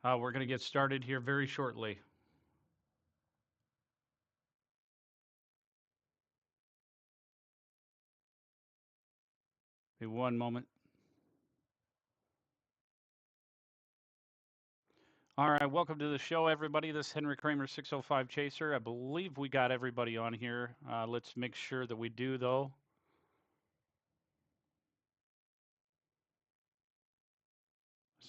We're going to get started here very shortly. Be one moment. All right, welcome to the show, everybody. This is Henry Kramer, 605 Chaser. I believe we got everybody on here. Let's make sure that we do, though.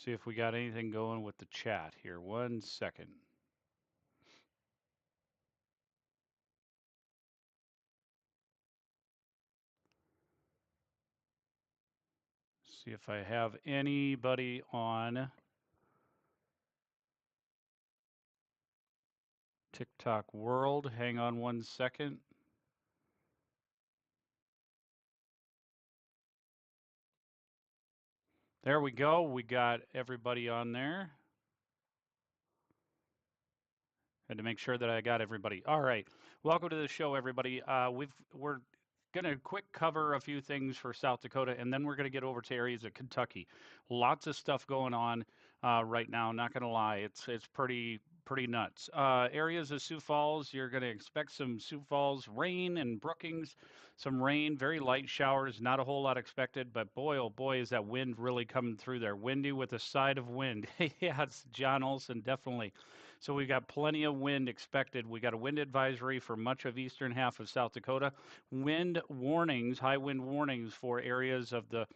See if we got anything going with the chat here. 1 second. See if I have anybody on TikTok World. Hang on 1 second. There we go. We got everybody on there. Had to make sure that I got everybody. All right. Welcome to the show, everybody. We're going to quick cover a few things for South Dakota, and then we're going to get over to areas of Kentucky. Lots of stuff going on right now. Not going to lie, it's pretty nuts. Areas of Sioux Falls, you're going to expect some Sioux Falls rain and Brookings, some rain, very light showers. Not a whole lot expected, but boy, oh boy, is that wind really coming through there. Windy with a side of wind. Yeah, it's John Olson, definitely. So we've got plenty of wind expected. We got a wind advisory for much of eastern half of South Dakota. Wind warnings, high wind warnings for areas of the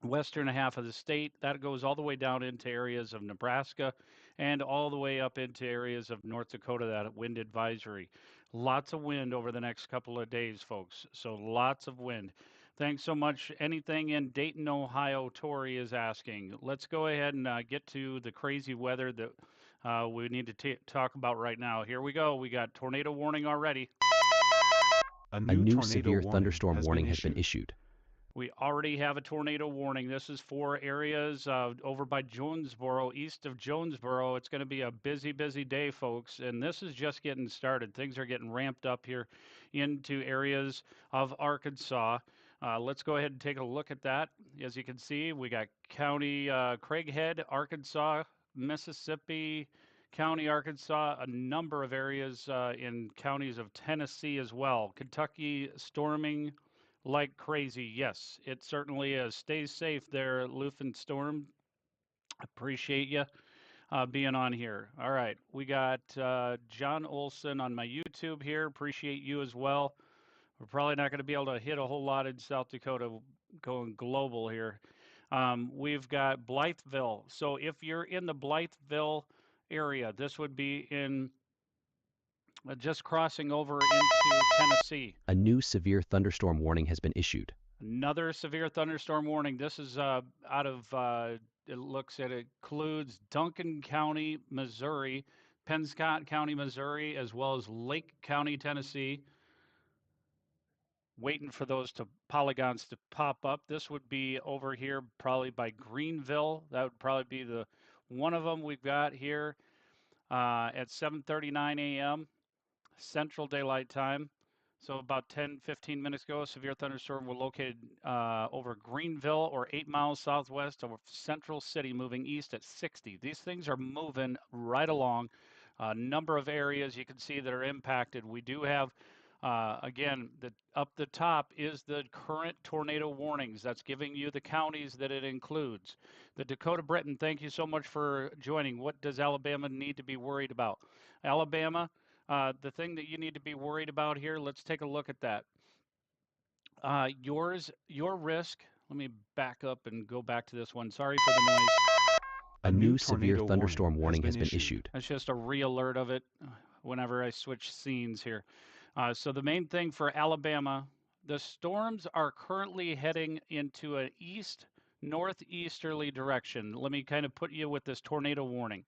western half of the state. That goes all the way down into areas of Nebraska and all the way up into areas of North Dakota, that wind advisory. Lots of wind over the next couple of days, folks. So lots of wind. Thanks so much. Anything in Dayton, Ohio, Tori is asking. Let's go ahead and get to the crazy weather that we need to talk about right now. Here we go. We got tornado warning already. A new severe thunderstorm warning has been issued. We already have a tornado warning. This is for areas over by Jonesboro, east of Jonesboro. It's going to be a busy, busy day, folks. And this is just getting started. Things are getting ramped up here into areas of Arkansas. Let's go ahead and take a look at that. As you can see, we got County Craighead, Arkansas, Mississippi, County, Arkansas, a number of areas in counties of Tennessee as well. Kentucky storming like crazy. Yes, it certainly is. Stay safe there, Lufin Storm. Appreciate you being on here. All right, we got John Olson on my YouTube here. Appreciate you as well. We're probably not going to be able to hit a whole lot in South Dakota going global here. We've got Blytheville. So if you're in the Blytheville area, this would be in just crossing over into Tennessee. A new severe thunderstorm warning has been issued. Another severe thunderstorm warning. This is out of, it looks at, it includes Duncan County, Missouri, Pennscott County, Missouri, as well as Lake County, Tennessee. Waiting for those polygons to pop up. This would be over here probably by Greenville. That would probably be the one of them we've got here at 7:39 a.m. Central Daylight Time. So about 10, 15 minutes ago, a severe thunderstorm was located over Greenville or 8 miles southwest of Central City, moving east at 60. These things are moving right along. A number of areas you can see that are impacted. We do have, again, up the top is the current tornado warnings. That's giving you the counties that it includes. The Dakota Britain, thank you so much for joining. What does Alabama need to be worried about? Alabama, the thing that you need to be worried about here, let's take a look at that. Your risk, let me back up and go back to this one. Sorry for the noise. A new severe thunderstorm warning has been issued. That's just a re-alert of it whenever I switch scenes here. So the main thing for Alabama, the storms are currently heading into an northeasterly direction. Let me kind of put you with this tornado warning.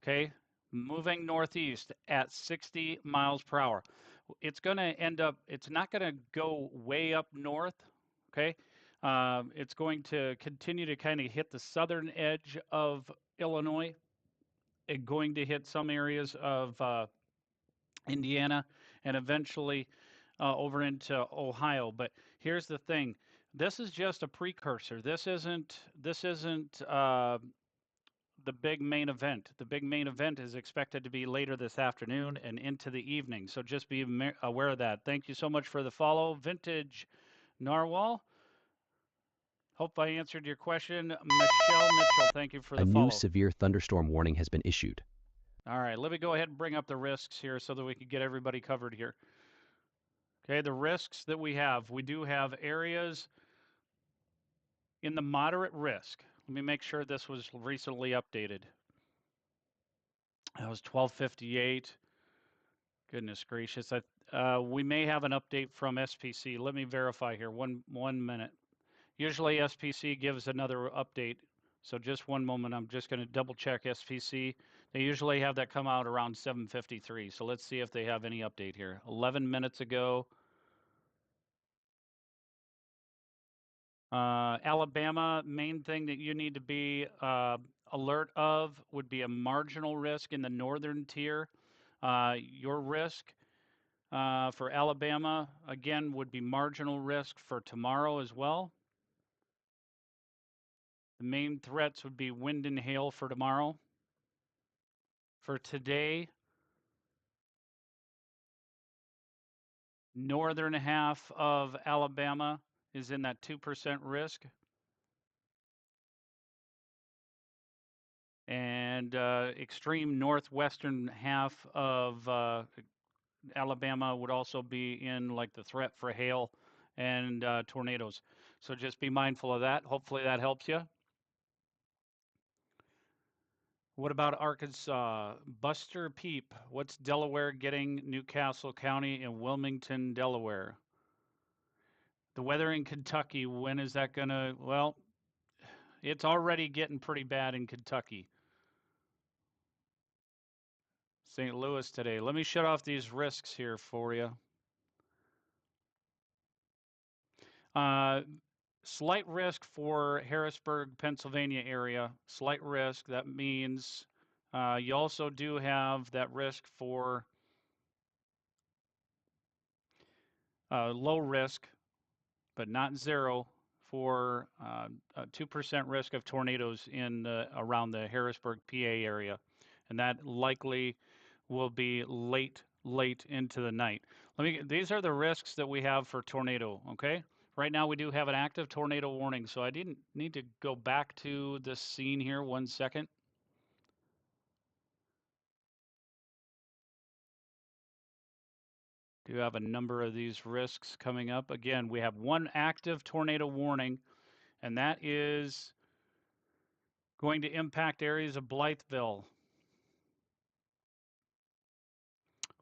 Okay, moving northeast at 60 miles per hour. It's going to end up, it's not going to go way up north. Okay, it's going to continue to kind of hit the southern edge of Illinois. It's going to hit some areas of Indiana and eventually over into Ohio. But here's the thing: this is just a precursor. This isn't the big main event. The big main event is expected to be later this afternoon and into the evening. So just be aware of that. Thank you so much for the follow, Vintage Narwhal. Hope I answered your question. Michelle Mitchell, thank you for A the new follow. severe thunderstorm warning has been issued. All right, let me go ahead and bring up the risks here so that we can get everybody covered here. Okay, the risks that we do have areas in the moderate risk. Let me make sure this was recently updated. That was 1258. Goodness gracious. We may have an update from SPC. Let me verify here. One minute. Usually SPC gives another update. So just one moment. I'm just going to double check SPC. They usually have that come out around 7:53. So let's see if they have any update here. 11 minutes ago. Alabama, main thing that you need to be alert of would be a marginal risk in the northern tier. Your risk for Alabama, again, would be marginal risk for tomorrow as well. The main threats would be wind and hail for tomorrow. For today, northern half of Alabama is in that 2% risk. And extreme northwestern half of Alabama would also be in like the threat for hail and tornadoes. So just be mindful of that. Hopefully that helps you. What about Arkansas? Buster Peep, what's Delaware getting? Newcastle County and Wilmington, Delaware. The weather in Kentucky, when is that going to, well, it's already getting pretty bad in Kentucky. St. Louis today. Let me shut off these risks here for you. Slight risk for Harrisburg, Pennsylvania area. Slight risk. That means you also do have that risk for low risk, but not zero, for a 2% risk of tornadoes in around the Harrisburg, PA area, and that likely will be late into the night. These are the risks that we have for tornado. Okay. Right now we do have an active tornado warning, so I didn't need to go back to this scene here 1 second. Do have a number of these risks coming up. Again, we have one active tornado warning, and that is going to impact areas of Blytheville.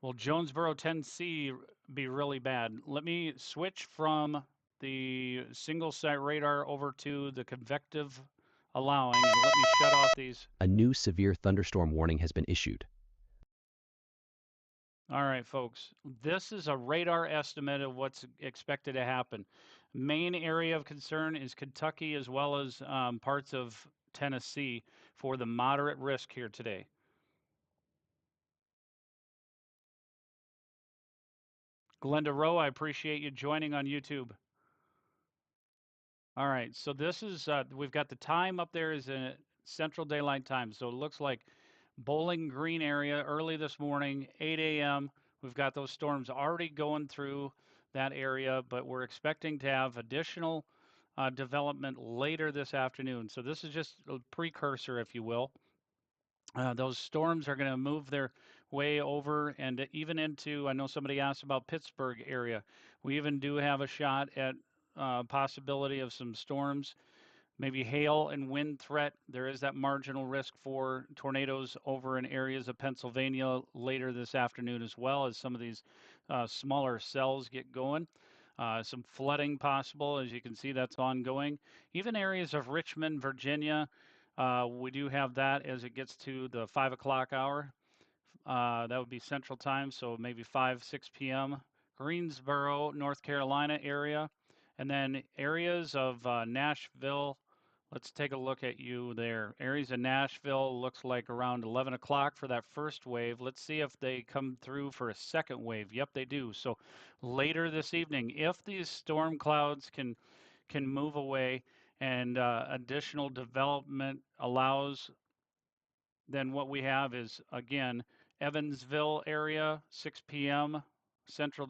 Will Jonesboro, Tennessee be really bad? Let me switch from the single site radar over to the convective allowing, and let me shut off these. A new severe thunderstorm warning has been issued. All right, folks, this is a radar estimate of what's expected to happen. Main area of concern is Kentucky as well as parts of Tennessee for the moderate risk here today. Glenda Rowe, I appreciate you joining on YouTube. All right, so this is, we've got the time up there is in Central Daylight Time. So it looks like Bowling Green area early this morning, 8 a.m. We've got those storms already going through that area, but we're expecting to have additional development later this afternoon. So this is just a precursor, if you will. Those storms are going to move their way over and even into, I know somebody asked about Pittsburgh area. We even do have a shot at possibility of some storms, maybe hail and wind threat. There is that marginal risk for tornadoes over in areas of Pennsylvania later this afternoon, as well as some of these smaller cells get going. Some flooding possible, as you can see, that's ongoing. Even areas of Richmond, Virginia, we do have that as it gets to the 5 o'clock hour. That would be Central Time, so maybe 6 p.m. Greensboro, North Carolina area. And then areas of Nashville. Let's take a look at you there. Areas of Nashville looks like around 11 o'clock for that first wave. Let's see if they come through for a second wave. Yep, they do. So later this evening, if these storm clouds can move away and additional development allows then what we have is, again, Evansville area, 6 p.m. Central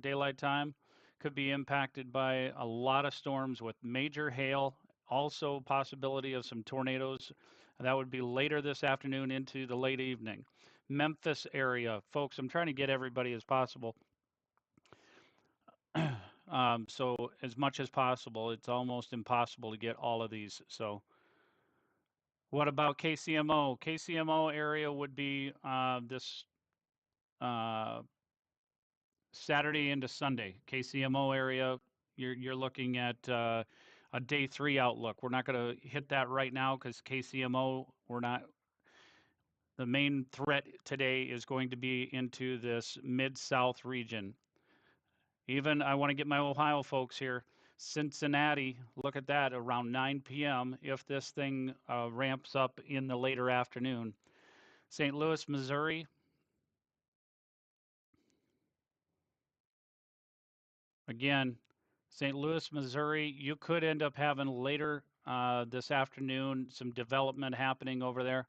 Daylight Time, could be impacted by a lot of storms with major hail, also possibility of some tornadoes. That would be later this afternoon into the late evening. Memphis area, folks, I'm trying to get everybody as possible. So as much as possible, it's almost impossible to get all of these. So what about KCMO? KCMO area would be this uh, Saturday into Sunday. KCMO area, you're looking at a day 3 outlook. We're not going to hit that right now because KCMO, we're not. The main threat today is going to be into this mid-south region. Even I want to get my Ohio folks here. Cincinnati, look at that around 9 p.m. if this thing ramps up in the later afternoon. St. Louis, Missouri, again, St. Louis, Missouri, you could end up having later this afternoon some development happening over there.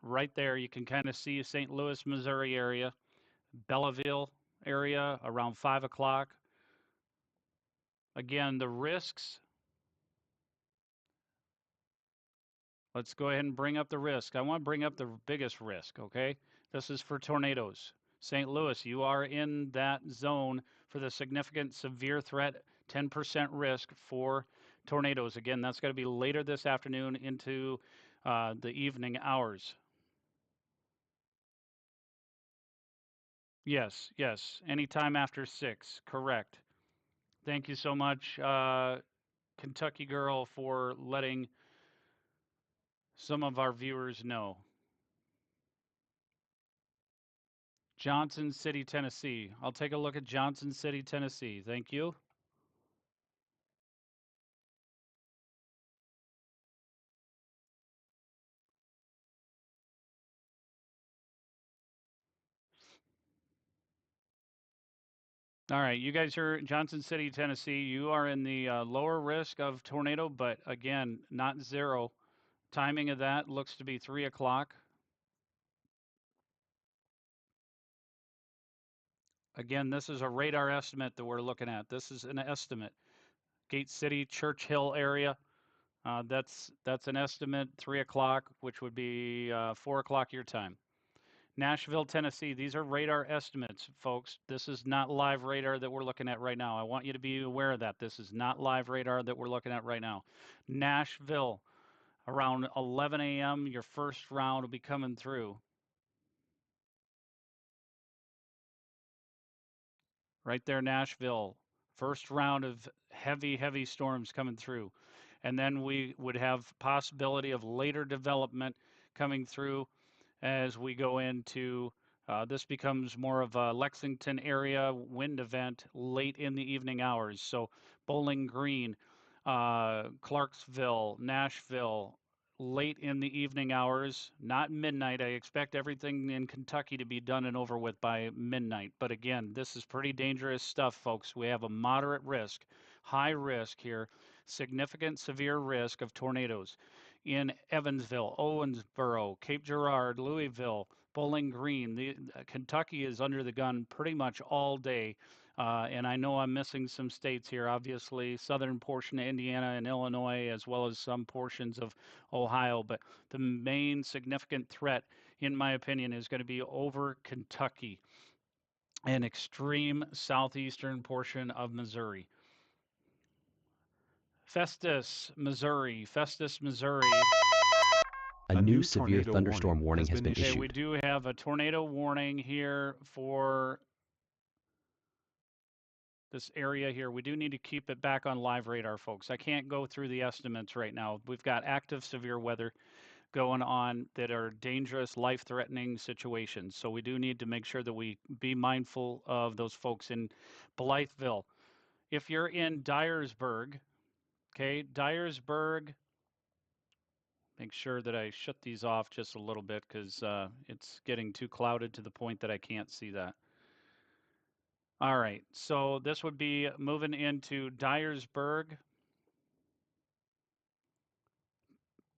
Right there, you can kind of see St. Louis, Missouri area, Belleville area around 5 o'clock. Again, the risks. Let's go ahead and bring up the risk. I want to bring up the biggest risk, okay? This is for tornadoes. St. Louis, you are in that zone for the significant severe threat, 10% risk for tornadoes. Again, that's going to be later this afternoon into the evening hours. Yes, yes, anytime after 6, correct. Thank you so much, Kentucky Girl, for letting some of our viewers know. Johnson City, Tennessee. I'll take a look at Johnson City, Tennessee. Thank you. All right, you guys are Johnson City, Tennessee. You are in the lower risk of tornado, but again, not zero. Timing of that looks to be 3 o'clock. Again, this is a radar estimate that we're looking at. This is an estimate. Gate City, Church Hill area. That's an estimate. 3 o'clock, which would be 4 o'clock your time. Nashville, Tennessee. These are radar estimates, folks. This is not live radar that we're looking at right now. I want you to be aware of that. This is not live radar that we're looking at right now. Nashville, around 11 a.m., your first round will be coming through. Right there, Nashville. First round of heavy, heavy storms coming through. And then we would have possibility of later development coming through as we go into this becomes more of a Lexington area wind event late in the evening hours. So Bowling Green, Clarksville, Nashville, late in the evening hours, not midnight. I expect everything in Kentucky to be done and over with by midnight. But again, this is pretty dangerous stuff, folks. We have a moderate risk, high risk here, significant severe risk of tornadoes in Evansville, Owensboro, Cape Girardeau, Louisville, Bowling Green. Kentucky is under the gun pretty much all day. And I know I'm missing some states here, obviously, southern portion of Indiana and Illinois, as well as some portions of Ohio. But the main significant threat, in my opinion, is going to be over Kentucky and extreme southeastern portion of Missouri. Festus, Missouri. Festus, Missouri. A new severe thunderstorm warning has been Okay, we issued. do have a tornado warning here for this area here. We do need to keep it back on live radar, folks. I can't go through the estimates right now. We've got active severe weather going on that are dangerous, life-threatening situations. So we do need to make sure that we be mindful of those folks in Blytheville. If you're in Dyersburg, okay, Dyersburg, make sure that I shut these off just a little bit because it's getting too clouded to the point that I can't see that. All right, so this would be moving into Dyersburg.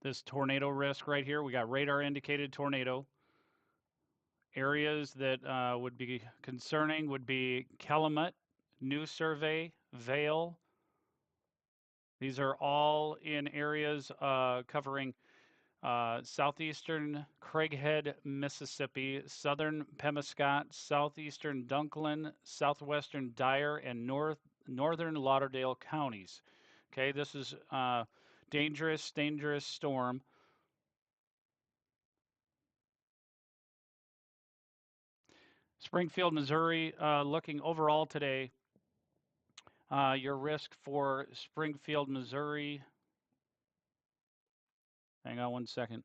this tornado risk right here. We got radar indicated tornado. Areas that would be concerning would be Calumet, New Survey, Vale. These are all in areas covering southeastern Craighead, Mississippi, southern Pemiscot, southeastern Dunklin, southwestern Dyer, and northern Lauderdale counties. Okay, this is dangerous storm. Springfield, Missouri, looking overall today, your risk for Springfield, Missouri. Hang on one second.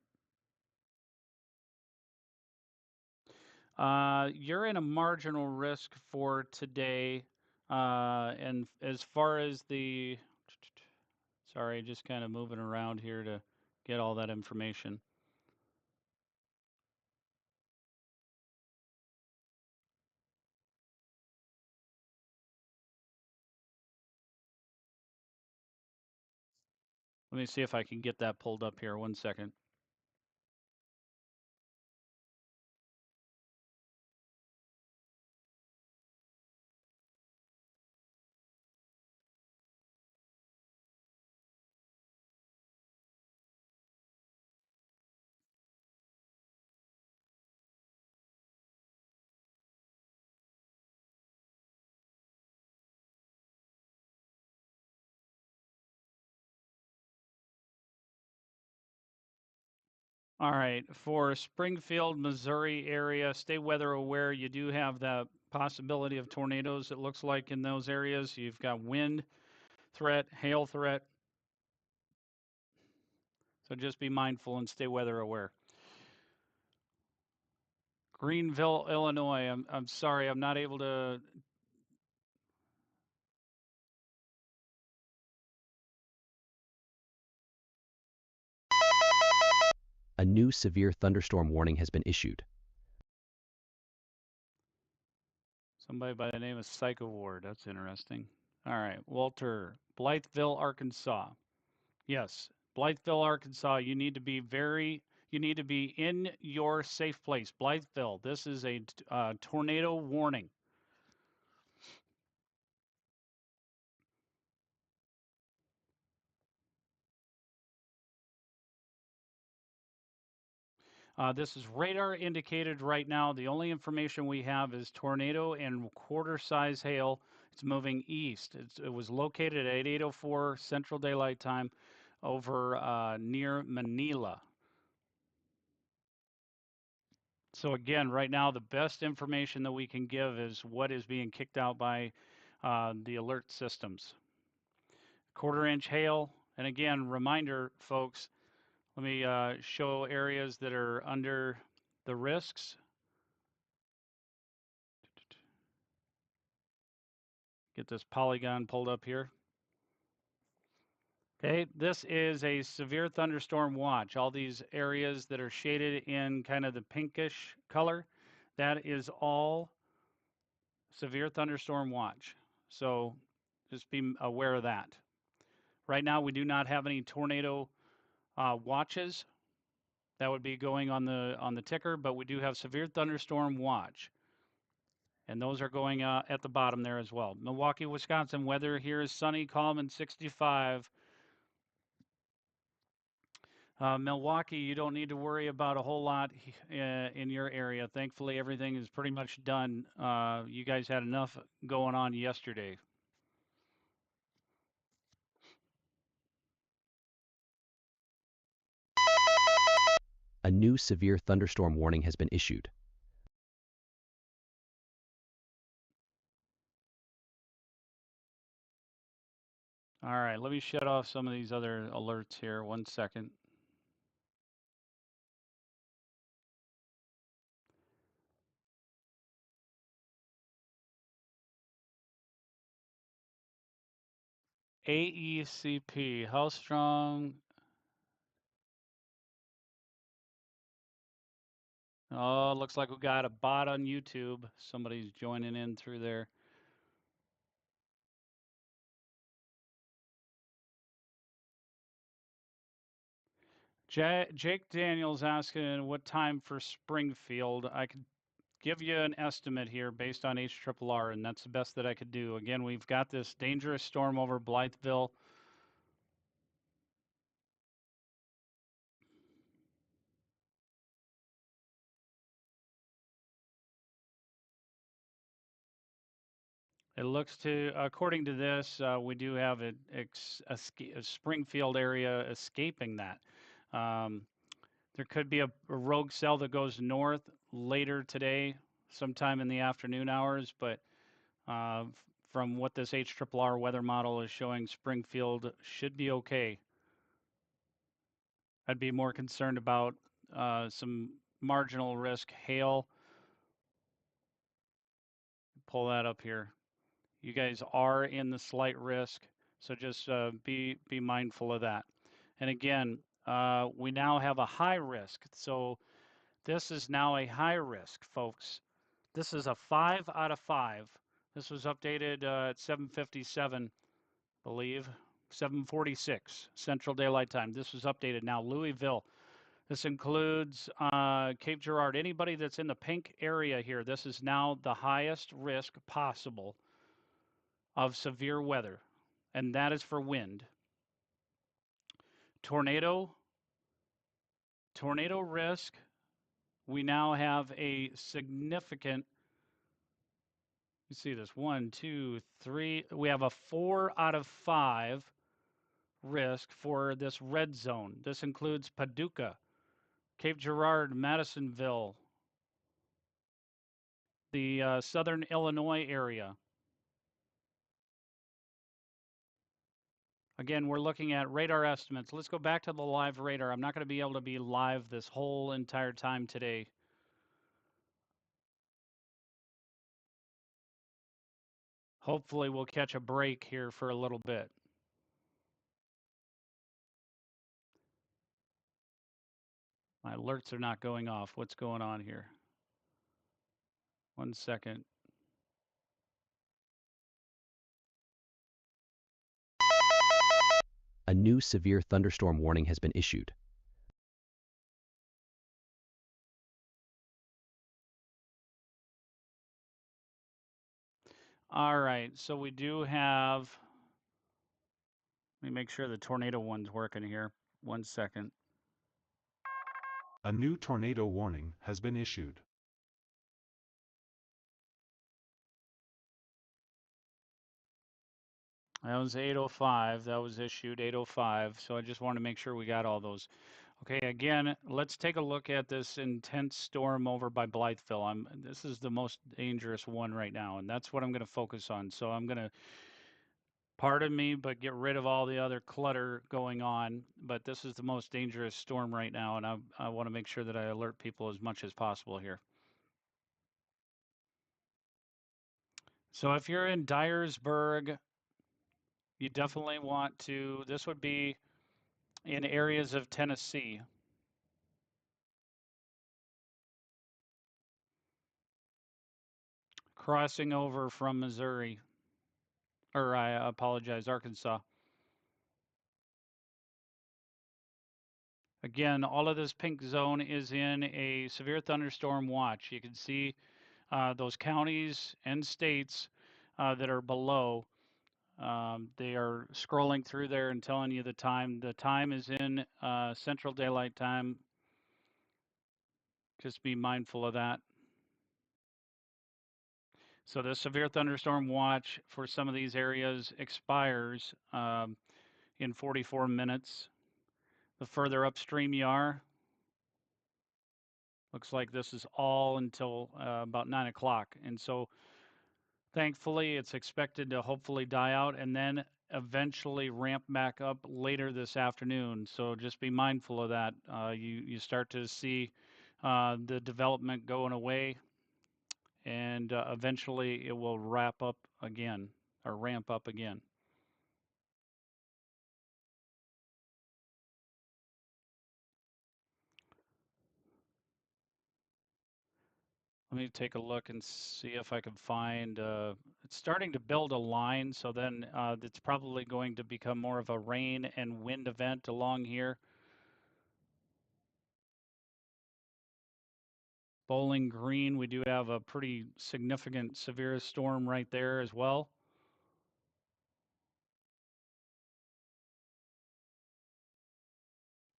You're in a marginal risk for today. And as far as the, sorry, just kind of moving around here to get all that information. Let me see if I can get that pulled up here. One second. All right, for Springfield, Missouri area, stay weather aware. You do have the possibility of tornadoes, it looks like, in those areas. You've got wind threat, hail threat. So just be mindful and stay weather aware. Greenville, Illinois. I'm sorry, I'm not able to. A new severe thunderstorm warning has been issued. Somebody by the name of Psycho Ward. That's interesting. All right, Walter, Blytheville, Arkansas. Yes, Blytheville, Arkansas. You need to be in your safe place. Blytheville. This is a tornado warning. This is radar indicated right now. The only information we have is tornado and quarter-size hail. It's moving east. It was located at 8:04 Central Daylight Time over near Manila. So again, right now, the best information that we can give is what is being kicked out by the alert systems. Quarter-inch hail. And again, reminder, folks, let me show areas that are under the risks. Get this polygon pulled up here. Okay, this is a severe thunderstorm watch. All these areas that are shaded in kind of the pinkish color, that is all severe thunderstorm watch. So just be aware of that. Right now, we do not have any tornado watches that would be going on the ticker, but we do have severe thunderstorm watch. And those are going at the bottom there as well. Milwaukee, Wisconsin, weather here is sunny, calm, and 65. Milwaukee, you don't need to worry about a whole lot in your area. Thankfully, everything is pretty much done. You guys had enough going on yesterday. A new severe thunderstorm warning has been issued. All right, let me shut off some of these other alerts here. One second. AECP, how strong? Oh, looks like we got a bot on YouTube. Somebody's joining in through there. Jake Daniels asking what time for Springfield. I could give you an estimate here based on HRRR, and that's the best that I could do. Again, we've got this dangerous storm over Blytheville. It looks to, according to this, we do have a Springfield area escaping that. Um, there could be a rogue cell that goes north later today, sometime in the afternoon hours, but uh, from what this HRRR weather model is showing, Springfield should be okay. I'd be more concerned about some marginal risk hail. Pull that up here. You guys are in the slight risk, so just be mindful of that. And again, we now have a high risk. So this is now a high risk, folks. This is a 5 out of 5. This was updated at 7:57, believe, 7:46 Central Daylight Time. This was updated now. Louisville. This includes Cape Girardeau. Anybody that's in the pink area here, this is now the highest risk possible of severe weather, and that is for wind. Tornado, tornado risk. We now have a significant, you see this, 1, 2, 3. We have a 4 out of 5 risk for this red zone. This includes Paducah, Cape Girardeau, Madisonville, the southern Illinois area. Again, we're looking at radar estimates. Let's go back to the live radar. I'm not going to be able to be live this whole entire time today. Hopefully we'll catch a break here for a little bit. My alerts are not going off. What's going on here? 1 second. A new severe thunderstorm warning has been issued. All right, so we do have, let me make sure the tornado one's working here. 1 second. A new tornado warning has been issued. That was 8:05. That was issued 8:05. So I just want to make sure we got all those. Okay, again, let's take a look at this intense storm over by Blytheville. This is the most dangerous one right now, and that's what I'm going to focus on. So I'm going to, pardon me, but get rid of all the other clutter going on. But this is the most dangerous storm right now, and I want to make sure that I alert people as much as possible here. So if you're in Dyersburg, you definitely want to, this would be in areas of Tennessee. Crossing over from Missouri, or I apologize, Arkansas. Again, all of this pink zone is in a severe thunderstorm watch. You can see those counties and states that are below. They are scrolling through there and telling you the time. The time is in Central Daylight Time. Just be mindful of that. So the severe thunderstorm watch for some of these areas expires in 44 minutes. The further upstream you are, looks like this is all until about 9 o'clock. And so thankfully, it's expected to hopefully die out and then eventually ramp back up later this afternoon. So just be mindful of that. You start to see the development going away, and eventually it will wrap up again or ramp up again. Let me take a look and see if I can find, it's starting to build a line, so then it's probably going to become more of a rain and wind event along here. Bowling Green, we do have a pretty significant severe storm right there as well.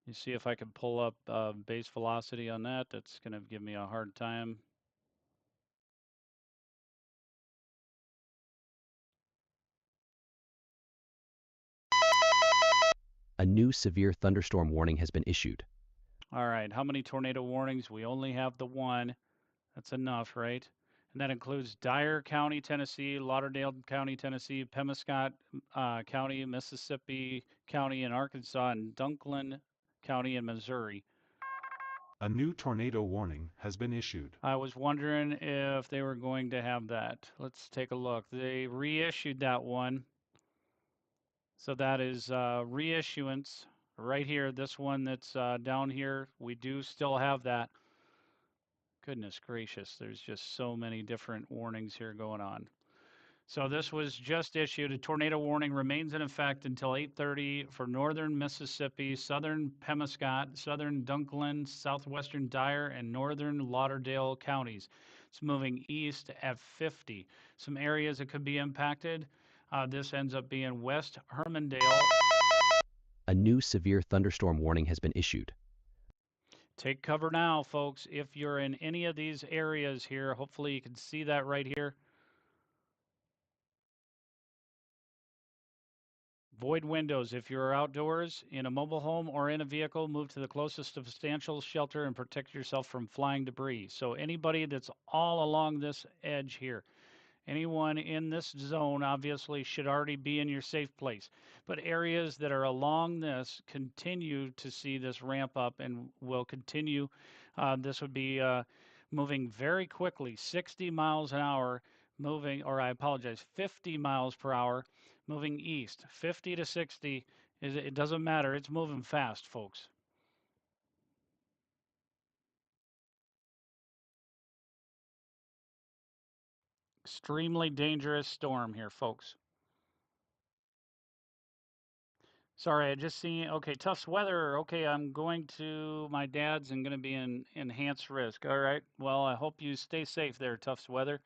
You see if I can pull up base velocity on that. That's going to give me a hard time. A new severe thunderstorm warning has been issued. All right, how many tornado warnings? We only have the one. That's enough, right? And that includes Dyer County, Tennessee, Lauderdale County, Tennessee, Pemiscot County, Mississippi County in Arkansas, and Dunklin County in Missouri. A new tornado warning has been issued. I was wondering if they were going to have that. Let's take a look. They reissued that one. So that is reissuance right here. This one that's down here, we do still have that. Goodness gracious, there's just so many different warnings here going on. So this was just issued. A tornado warning remains in effect until 8:30 for northern Mississippi, southern Pemiscot, southern Dunklin, southwestern Dyer, and northern Lauderdale counties. It's moving east at 50. Some areas that could be impacted. This ends up being West Hermondale. A new severe thunderstorm warning has been issued. Take cover now, folks. If you're in any of these areas here, hopefully you can see that right here. Void windows. If you're outdoors, in a mobile home, or in a vehicle, move to the closest substantial shelter and protect yourself from flying debris. So anybody that's all along this edge here, anyone in this zone obviously should already be in your safe place. But areas that are along this continue to see this ramp up and will continue. This would be moving very quickly, 60 miles an hour, moving, or I apologize, 50 miles per hour, moving east. 50 to 60, it doesn't matter. It's moving fast, folks. Extremely dangerous storm here, folks. Sorry, I just seen, okay, Tufts weather. Okay, I'm going to my dad's and going to be in enhanced risk. All right. Well, I hope you stay safe there, Tufts weather.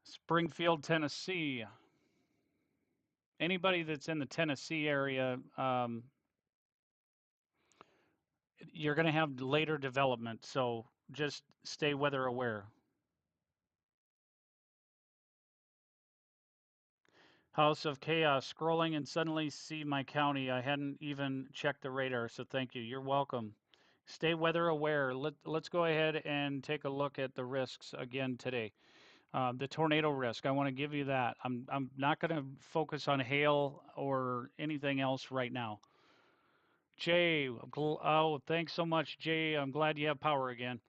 Springfield, Tennessee. Anybody that's in the Tennessee area, you're going to have later development. So just stay weather aware. House of Chaos, scrolling and suddenly see my county. I hadn't even checked the radar, so thank you. You're welcome. Stay weather aware. Let's go ahead and take a look at the risks again today. The tornado risk, I want to give you that. I'm not going to focus on hail or anything else right now. Jay, oh, thanks so much, Jay. I'm glad you have power again.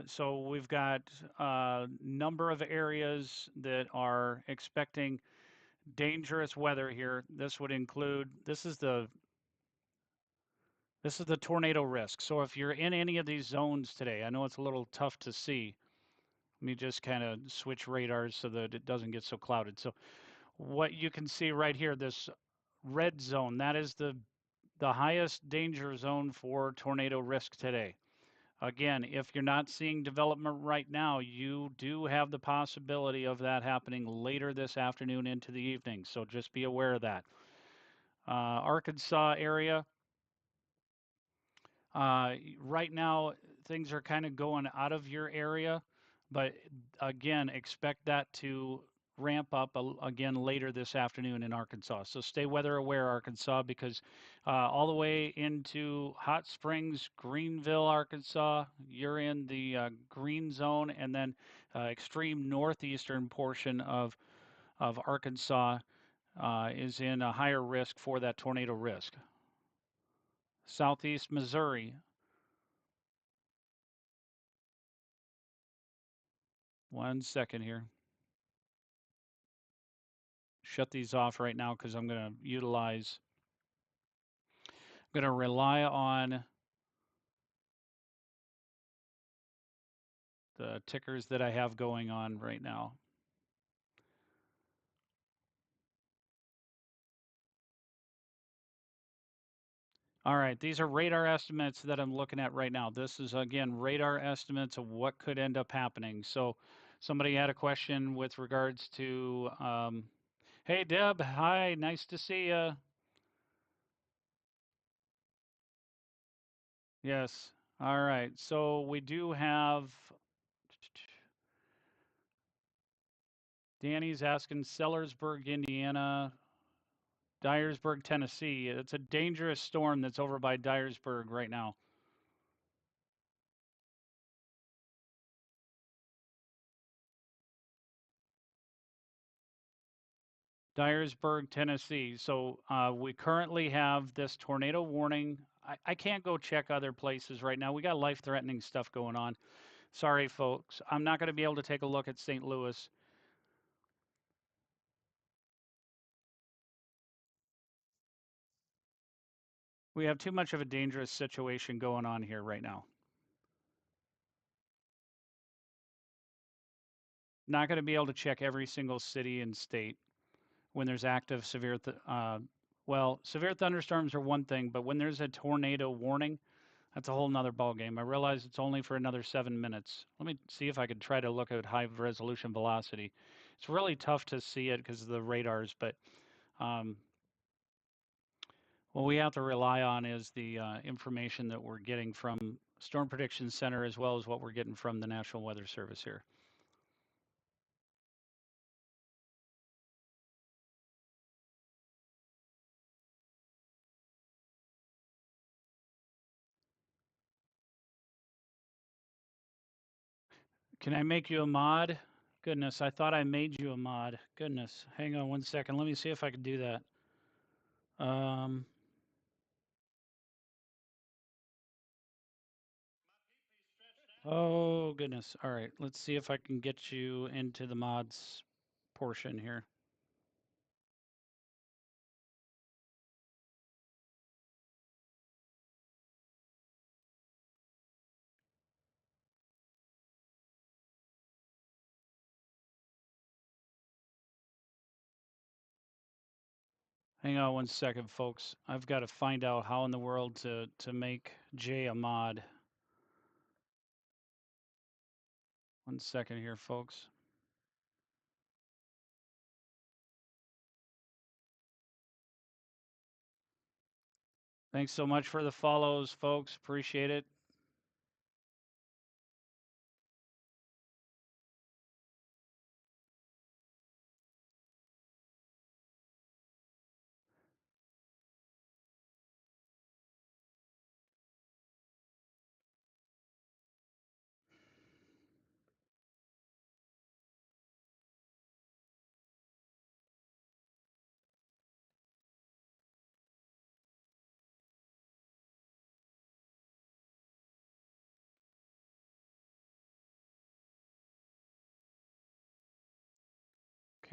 So we've got a number of areas that are expecting dangerous weather here. This would include, this is the tornado risk. So if you're in any of these zones today, I know it's a little tough to see. Let me just kind of switch radars so that it doesn't get so clouded. So what you can see right here, this red zone, that is the highest danger zone for tornado risk today. Again, if you're not seeing development right now, you do have the possibility of that happening later this afternoon into the evening. So just be aware of that. Arkansas area, right now things are kind of going out of your area, but again, expect that to ramp up again later this afternoon in Arkansas. So stay weather aware, Arkansas, because all the way into Hot Springs, Greenville, Arkansas, you're in the green zone, and then extreme northeastern portion of Arkansas is in a higher risk for that tornado risk. Southeast Missouri. One second here. Shut these off right now because I'm going to rely on the tickers that I have going on right now. All right, these are radar estimates that I'm looking at right now. This is again radar estimates of what could end up happening. So somebody had a question with regards to, hey Deb, hi, nice to see you. Yes. All right. So we do have Danny's asking Sellersburg, Indiana, Dyersburg, Tennessee. It's a dangerous storm that's over by Dyersburg right now. Dyersburg, Tennessee. So we currently have this tornado warning. I can't go check other places right now. We got life-threatening stuff going on. Sorry, folks. I'm not going to be able to take a look at St. Louis. We have too much of a dangerous situation going on here right now. Not going to be able to check every single city and state when there's active severe, well, severe thunderstorms are one thing, but when there's a tornado warning, that's a whole nother ballgame. I realize it's only for another 7 minutes. Let me see if I could try to look at high resolution velocity. It's really tough to see it because of the radars, but um, what we have to rely on is the information that we're getting from Storm Prediction Center as well as what we're getting from the National Weather Service here. Can I make you a mod? Goodness, I thought I made you a mod. Goodness, hang on one second. Let me see if I can do that. Um, oh, goodness. All right, let's see if I can get you into the mods portion here. Hang on one second, folks. I've got to find out how in the world to make Jay a mod. One second here, folks. Thanks so much for the follows, folks. Appreciate it.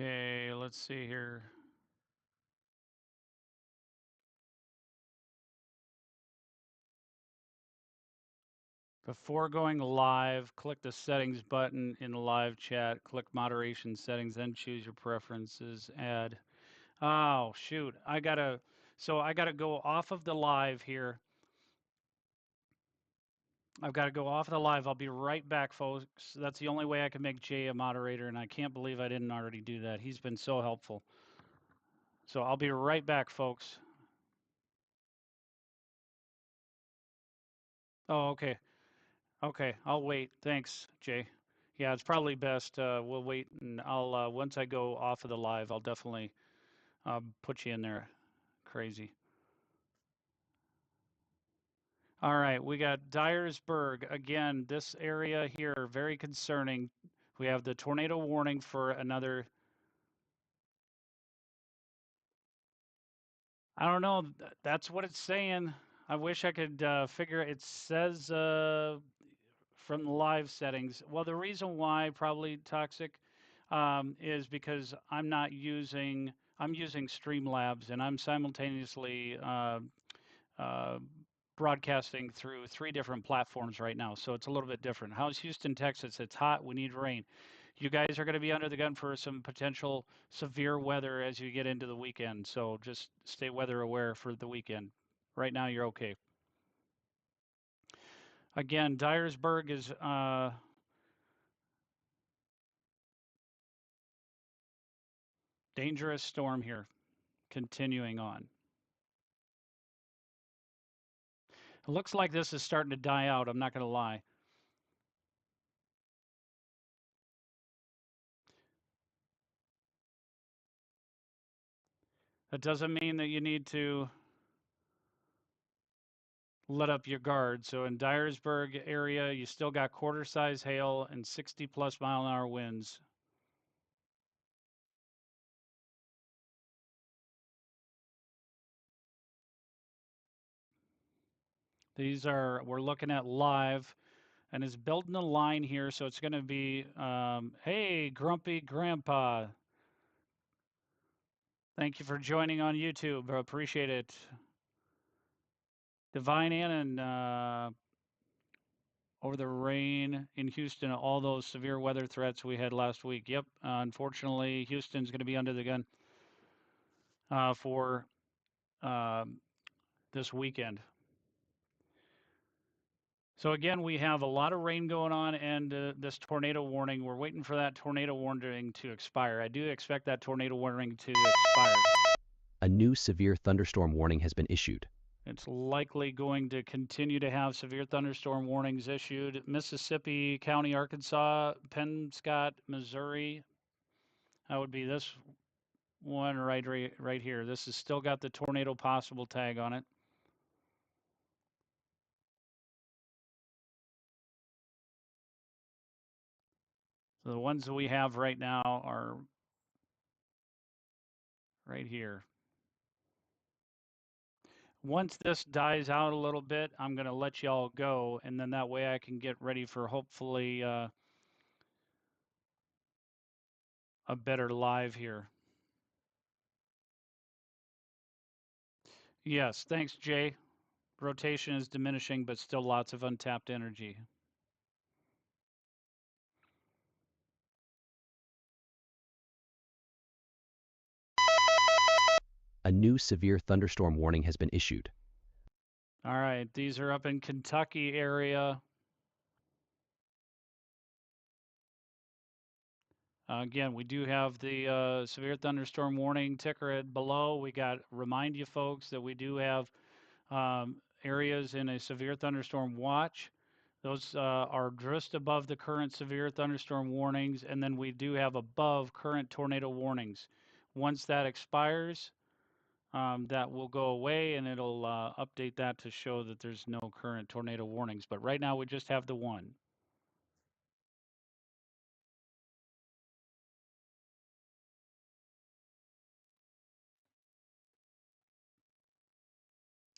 Okay, let's see here. Before going live, click the settings button in the live chat, click moderation settings, then choose your preferences, add. Oh, shoot. I gotta go off of the live here. I've got to go off the live. I'll be right back, folks. That's the only way I can make Jay a moderator, and I can't believe I didn't already do that. He's been so helpful. So I'll be right back, folks. Oh, okay. Okay, I'll wait. Thanks, Jay. Yeah, it's probably best. We'll wait, and I'll once I go off of the live, I'll definitely put you in there. Crazy. All right, we got Dyersburg again. This area here very concerning. We have the tornado warning for another. I don't know. That's what it's saying. I wish I could figure. It says from the live settings. Well, the reason why probably toxic is because I'm using Streamlabs and I'm simultaneously uh, broadcasting through 3 different platforms right now. So it's a little bit different. How's Houston, Texas? It's hot. We need rain. You guys are going to be under the gun for some potential severe weather as you get into the weekend. So just stay weather aware for the weekend. Right now, you're okay. Again, Dyersburg is dangerous storm here, continuing on. It looks like this is starting to die out, I'm not going to lie. That doesn't mean that you need to let up your guard. So in Dyersburg area, you still got quarter-size hail and 60-plus mile-an-hour winds. We're looking at live, and it's building a line here, so it's going to be, hey, Grumpy Grandpa. Thank you for joining on YouTube. I appreciate it. Divine Ann, over the rain in Houston, all those severe weather threats we had last week. Yep, unfortunately, Houston's going to be under the gun for this weekend. So again, we have a lot of rain going on and this tornado warning. We're waiting for that tornado warning to expire. I do expect that tornado warning to expire. A new severe thunderstorm warning has been issued. It's likely going to continue to have severe thunderstorm warnings issued. Mississippi County, Arkansas, Pennscott, Missouri. That would be this one right here. This has still got the tornado possible tag on it. So the ones that we have right now are right here. Once this dies out a little bit, I'm going to let y'all go, and then that way I can get ready for hopefully a better live here. Yes, thanks, Jay. Rotation is diminishing, but still lots of untapped energy. A new severe thunderstorm warning has been issued. All right, these are up in Kentucky area. Again, we do have the severe thunderstorm warning ticker below. We got remind you folks that we do have areas in a severe thunderstorm watch. Those are just above the current severe thunderstorm warnings, and then we do have above current tornado warnings. Once that expires, that will go away, and it'll update that to show that there's no current tornado warnings. But right now, we just have the one.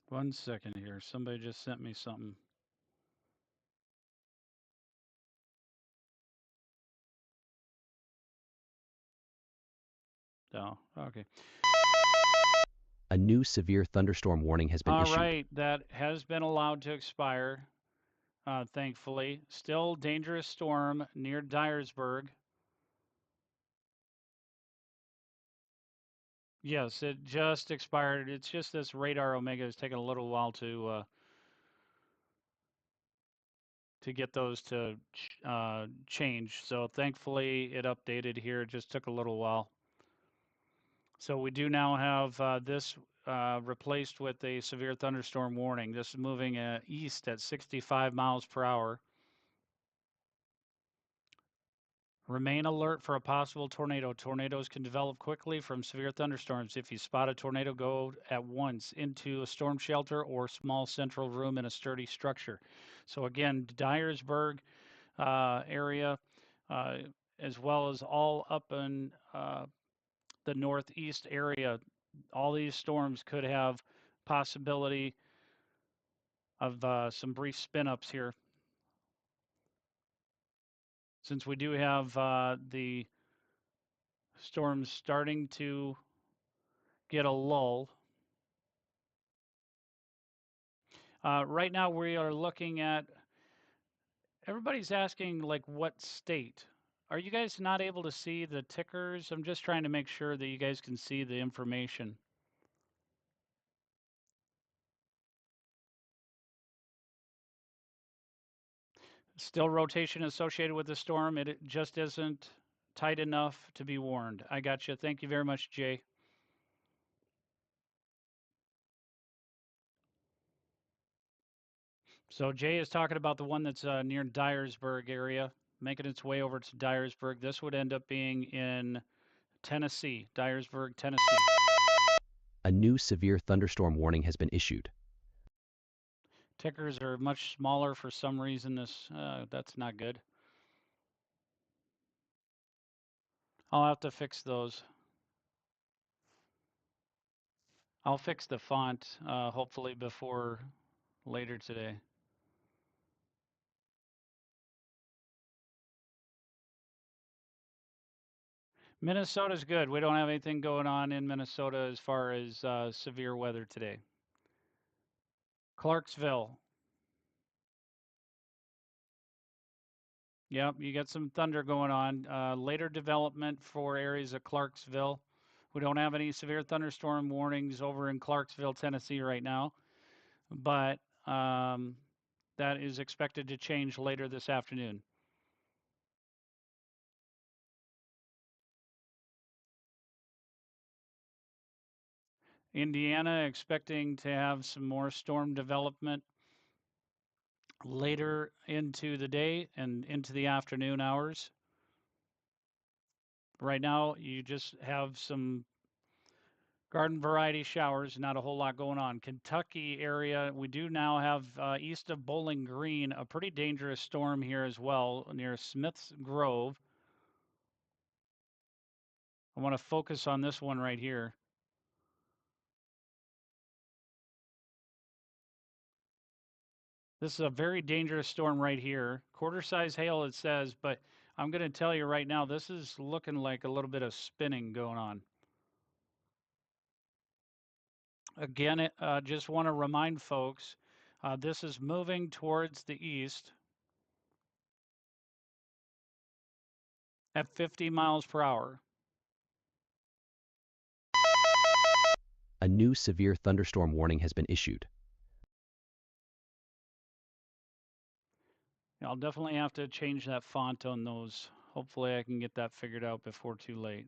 One second here. Somebody just sent me something. Oh, okay. A new severe thunderstorm warning has been issued. All right, that has been allowed to expire, thankfully. Still dangerous storm near Dyersburg. Yes, it just expired. It's just this radar omega is taking a little while to get those to change. So thankfully it updated here. It just took a little while. So we do now have this replaced with a severe thunderstorm warning. This is moving east at 65 miles per hour. Remain alert for a possible tornado. Tornadoes can develop quickly from severe thunderstorms. If you spot a tornado, go at once into a storm shelter or small central room in a sturdy structure. So again, Dyersburg area, as well as all up in the northeast area, all these storms could have possibility of some brief spin-ups here. Since we do have the storms starting to get a lull. Right now we are looking at, everybody's asking like what state. Are you guys not able to see the tickers? I'm just trying to make sure that you guys can see the information. Still rotation associated with the storm. It just isn't tight enough to be warned. I got you. Thank you very much, Jay. So Jay is talking about the one that's near Dyersburg area, making its way over to Dyersburg. This would end up being in Tennessee, Dyersburg, Tennessee. A new severe thunderstorm warning has been issued. Tickers are much smaller for some reason. That's not good. I'll have to fix those. I'll fix the font hopefully before later today. Minnesota's good. We don't have anything going on in Minnesota as far as severe weather today. Clarksville. Yep, you got some thunder going on. Later development for areas of Clarksville. We don't have any severe thunderstorm warnings over in Clarksville, Tennessee right now, but that is expected to change later this afternoon. Indiana expecting to have some more storm development later into the day and into the afternoon hours. Right now, you just have some garden variety showers, not a whole lot going on. Kentucky area, we do now have east of Bowling Green, a pretty dangerous storm here as well near Smith's Grove. I want to focus on this one right here. This is a very dangerous storm right here. Quarter size hail, it says, but I'm going to tell you right now, this is looking like a little bit of spinning going on. Again, just want to remind folks, this is moving towards the east at 50 miles per hour. A new severe thunderstorm warning has been issued. I'll definitely have to change that font on those. Hopefully I can get that figured out before too late.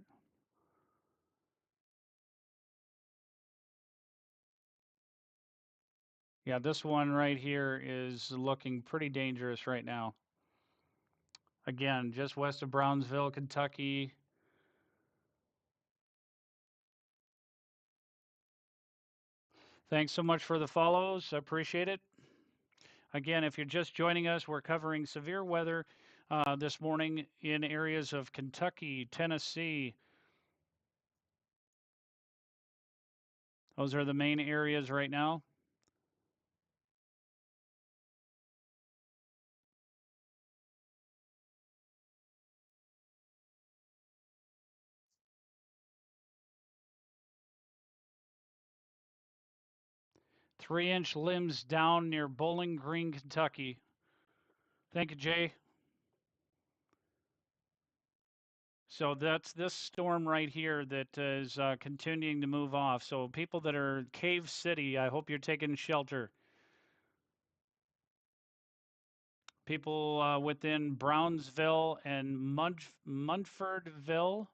Yeah, this one right here is looking pretty dangerous right now. Again, just west of Brownsville, Kentucky. Thanks so much for the follows. I appreciate it. Again, if you're just joining us, we're covering severe weather this morning in areas of Kentucky, Tennessee. Those are the main areas right now. Three-inch limbs down near Bowling Green, Kentucky. Thank you, Jay. So that's this storm right here that is continuing to move off. So people that are Cave City, I hope you're taking shelter. People within Brownsville and Munfordville.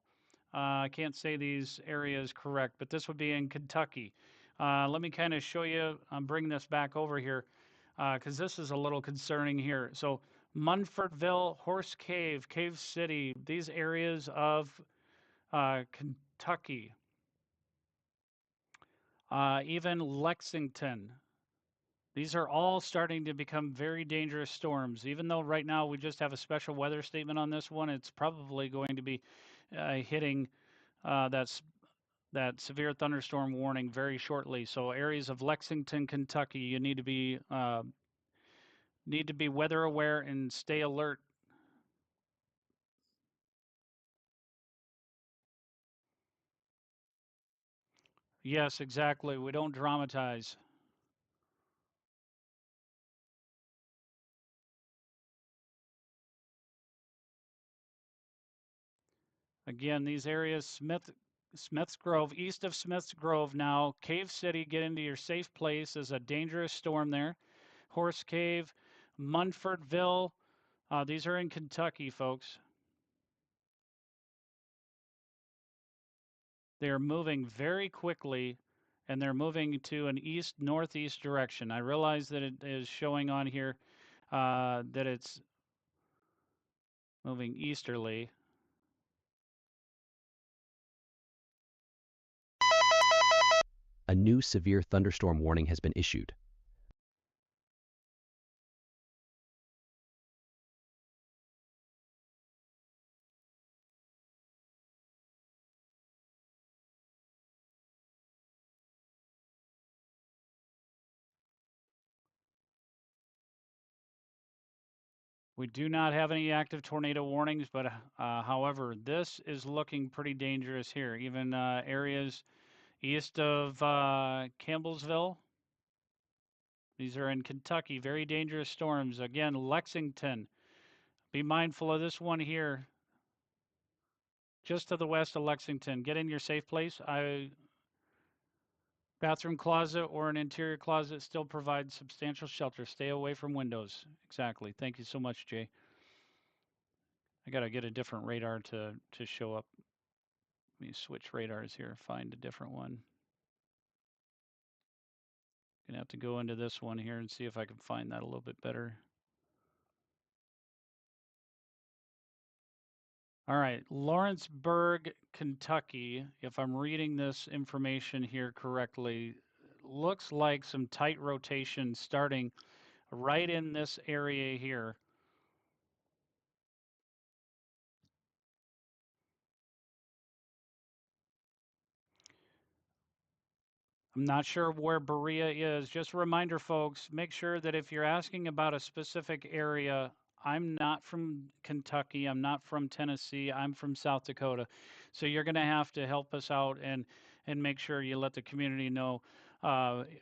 I can't say these areas correct, but this would be in Kentucky. Let me kind of show you. I'm bringing this back over here because this is a little concerning here. So Munfordville, Horse Cave, Cave City, these areas of Kentucky, even Lexington. These are all starting to become very dangerous storms. Even though right now we just have a special weather statement on this one, it's probably going to be hitting that severe thunderstorm warning very shortly. So areas of Lexington, Kentucky, you need to be weather aware and stay alert. Yes, exactly. We don't dramatize. Again, these areas, Smith's Grove, east of Smith's Grove now, Cave City, get into your safe place. Is a dangerous storm there. Horse Cave, Munfordville, These are in Kentucky, folks. They are moving very quickly, and they're moving to an east-northeast direction. I realize that it is showing on here that it's moving easterly. A new severe thunderstorm warning has been issued. We do not have any active tornado warnings, but however, this is looking pretty dangerous here. Even areas east of Campbellsville. These are in Kentucky, very dangerous storms. Again, Lexington. Be mindful of this one here, just to the west of Lexington. Get in your safe place. Bathroom closet or an interior closet still provides substantial shelter. Stay away from windows. Exactly. Thank you so much, Jay. I got to get a different radar to show up. Let me switch radars here, find a different one. Gonna have to go into this one here and see if I can find that a little bit better. All right, Lawrenceburg, Kentucky, if I'm reading this information here correctly, looks like some tight rotation starting right in this area here. I'm not sure where Berea is. Just a reminder, folks, make sure that if you're asking about a specific area, I'm not from Kentucky. I'm not from Tennessee. I'm from South Dakota. So you're going to have to help us out and make sure you let the community know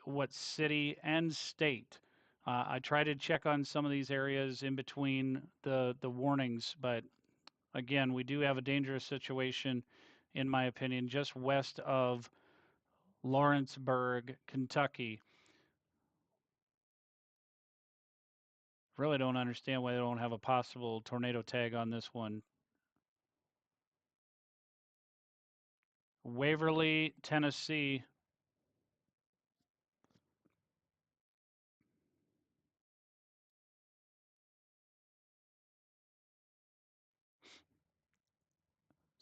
what city and state. I try to check on some of these areas in between the warnings, but again, we do have a dangerous situation, in my opinion, just west of Lawrenceburg, Kentucky. Really don't understand why they don't have a possible tornado tag on this one. Waverly, Tennessee.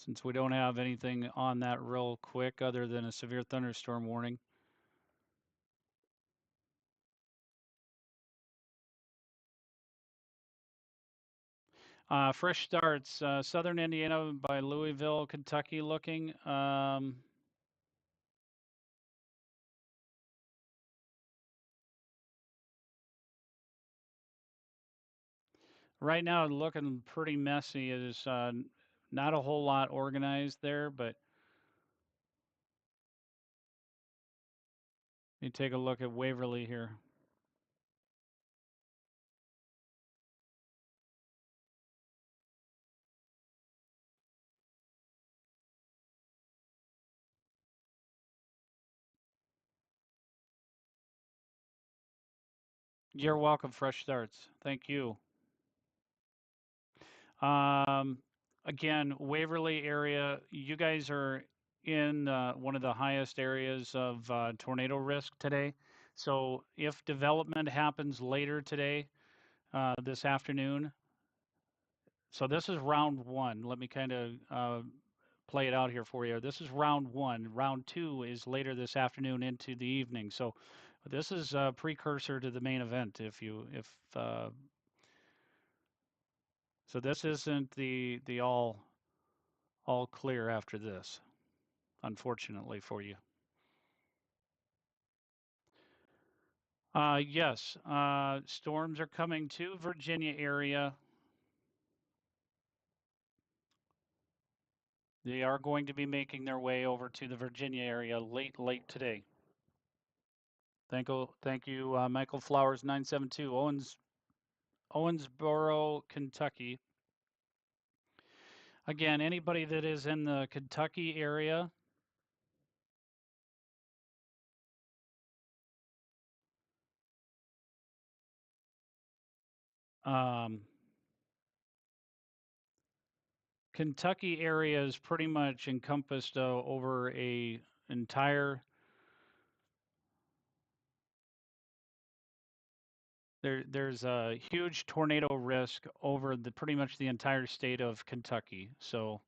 Since we don't have anything on that real quick other than a severe thunderstorm warning. Fresh starts, southern Indiana by Louisville, Kentucky looking. Right now, looking pretty messy. It is not a whole lot organized there, but you take a look at Waverly here. You're welcome, Fresh Starts. Thank you. Um, Again, Waverly area, you guys are in one of the highest areas of tornado risk today. So if development happens later today, this afternoon, so this is round one. Let me kind of play it out here for you. This is round one. Round two is later this afternoon into the evening. So this is a precursor to the main event. So this isn't the all clear after this, unfortunately for you. Yes, storms are coming to Virginia area. They are going to be making their way over to the Virginia area late today. Thank you, Michael Flowers 972, Owensboro, Kentucky. Again, anybody that is in the Kentucky area, um, Kentucky area is pretty much encompassed over a entire there's a huge tornado risk over the pretty much the entire state of Kentucky. So,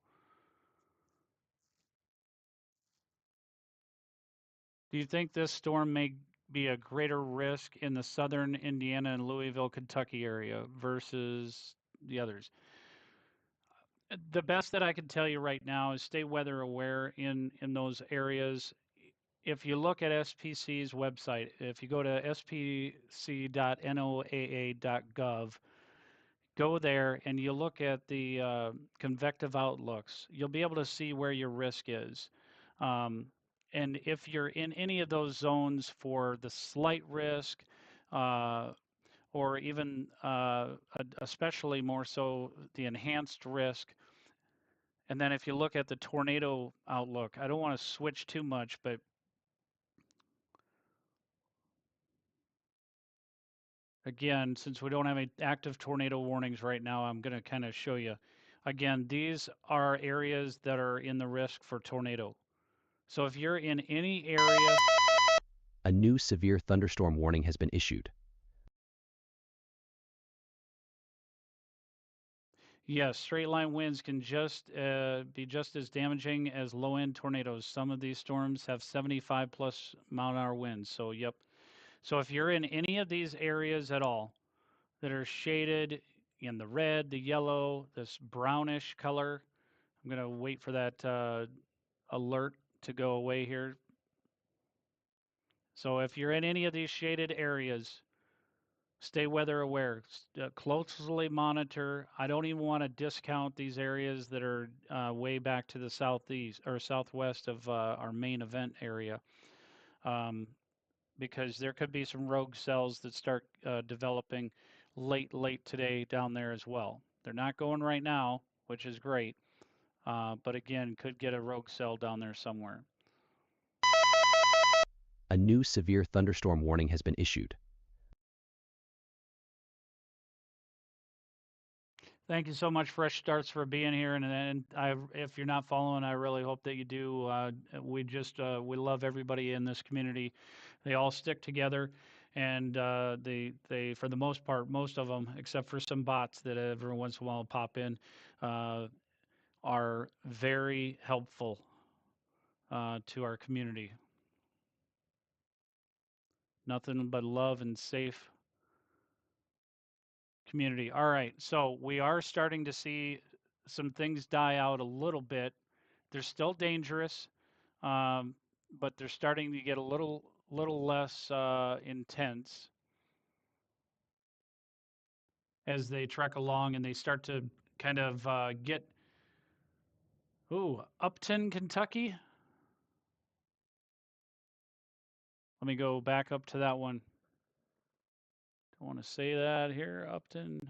do you think this storm may be a greater risk in the southern Indiana and Louisville, Kentucky area versus the others? The best that I can tell you right now is stay weather aware in those areas. If you look at SPC's website, if you go to spc.noaa.gov, go there and you look at the convective outlooks, you'll be able to see where your risk is. Um, and if you're in any of those zones for the slight risk, uh, or even especially more so the enhanced risk, and then if you look at the tornado outlook, I don't want to switch too much, but again, since we don't have any active tornado warnings right now, I'm going to kind of show you. Again, these are areas that are in the risk for tornado. So if you're in any area, A new severe thunderstorm warning has been issued. yes, straight line winds can just be just as damaging as low end tornadoes. Some of these storms have 75 plus mile an hour winds. So, yep. So if you're in any of these areas at all that are shaded in the red, the yellow, this brownish color, I'm going to wait for that alert to go away here. So if you're in any of these shaded areas, stay weather aware. Closely monitor. I don't even want to discount these areas that are way back to the southeast or southwest of our main event area, um, because there could be some rogue cells that start developing late today down there as well. They're not going right now, which is great, but again, could get a rogue cell down there somewhere. A new severe thunderstorm warning has been issued. Thank you so much, Fresh Starts, for being here. And if you're not following, I really hope that you do. We love everybody in this community. They all stick together, and they for the most part, most of them, except for some bots that every once in a while pop in, uh, are very helpful to our community. Nothing but love and safe community. All right, so we are starting to see some things die out a little bit. They're still dangerous, um, but they're starting to get a little less intense as they trek along and they start to kind of get. Ooh, Upton, Kentucky. Let me go back up to that one. Don't want to say that here, Upton.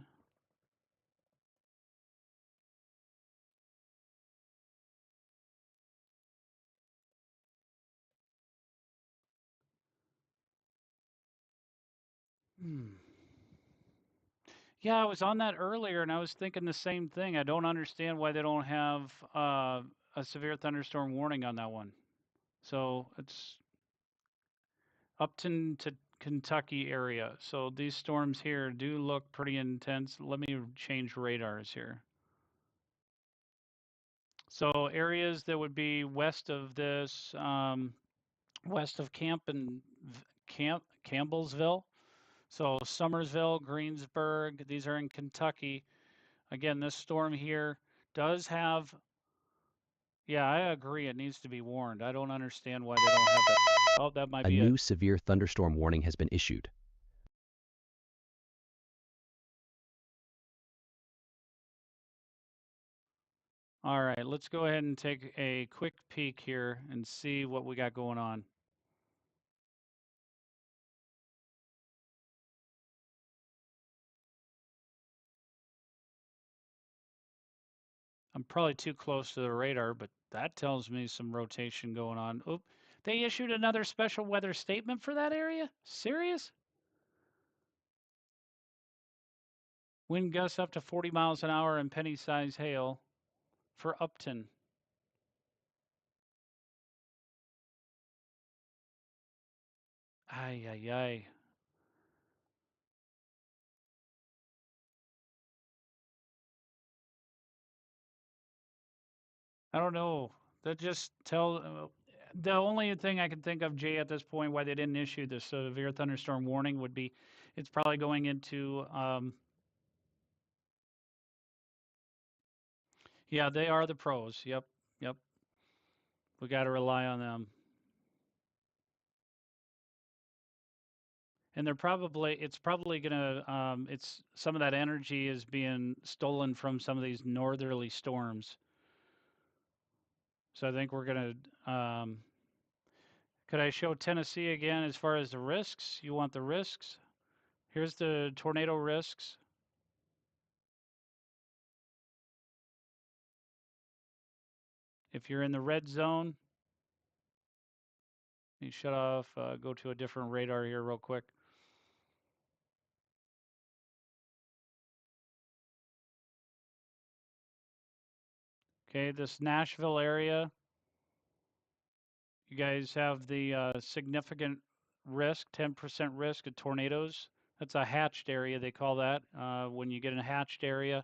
Hmm. Yeah, I was on that earlier, and I was thinking the same thing. I don't understand why they don't have a severe thunderstorm warning on that one. So it's Upton to Kentucky area. So these storms here do look pretty intense. Let me change radars here. So areas that would be west of this, west of Campbellsville. So Summersville, Greensburg, these are in Kentucky. Again, this storm here does have, yeah, I agree. It needs to be warned. I don't understand why they don't have that. Oh, that might A be it. new severe thunderstorm warning has been issued. All right, let's go ahead and take a quick peek here and see what we got going on. I'm probably too close to the radar, but that tells me some rotation going on. Oop, they issued another special weather statement for that area? Serious? Wind gusts up to 40 miles an hour and penny size hail. for Upton. Ay, ay, ay. I don't know. That just the only thing I can think of, Jay, at this point, why they didn't issue the severe thunderstorm warning would be it's probably going into, yeah, they are the pros. Yep, yep. We got to rely on them. And it's probably gonna, it's some of that energy is being stolen from some of these northerly storms. So I think we're gonna, could I show Tennessee again as far as the risks? You want the risks? Here's the tornado risks. If you're in the red zone, you shut off, go to a different radar here real quick. Okay, this Nashville area, you guys have the significant risk, 10% risk of tornadoes. That's a hatched area, they call that. When you get in a hatched area,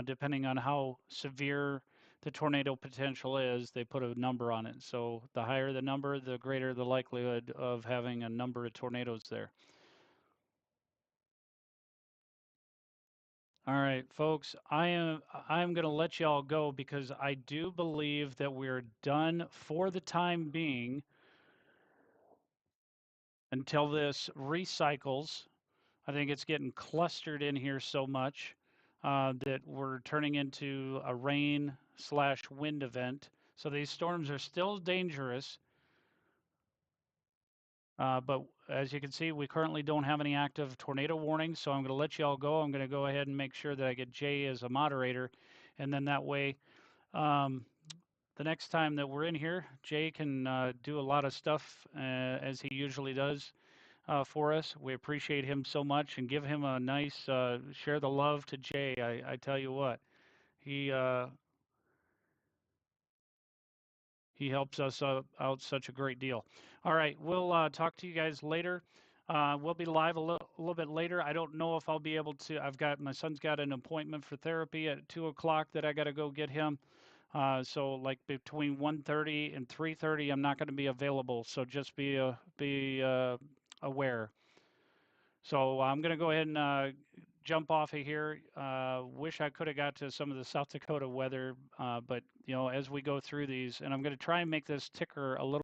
depending on how severe the tornado potential is, they put a number on it. So the higher the number, the greater the likelihood of having a number of tornadoes there. All right, folks, I'm going to let y'all go because I do believe that we're done for the time being until this recycles. I think it's getting clustered in here so much that we're turning into a rain/wind event. So these storms are still dangerous, but as you can see, we currently don't have any active tornado warnings. So I'm going to let you all go. I'm going to go ahead and make sure that I get Jay as a moderator, and then that way, um, the next time that we're in here, Jay can do a lot of stuff as he usually does for us. We appreciate him so much, and give him a nice share the love to Jay. I tell you what, he uh, he helps us out such a great deal. All right, we'll talk to you guys later. We'll be live a little bit later. I don't know if I'll be able to. I've got my son's got an appointment for therapy at 2 o'clock that I got to go get him. So like between 1:30 and 3:30, I'm not going to be available. So just be aware. So I'm going to go ahead and jump off of here. Wish I could have got to some of the South Dakota weather, but as we go through these, and I'm going to try and make this ticker a little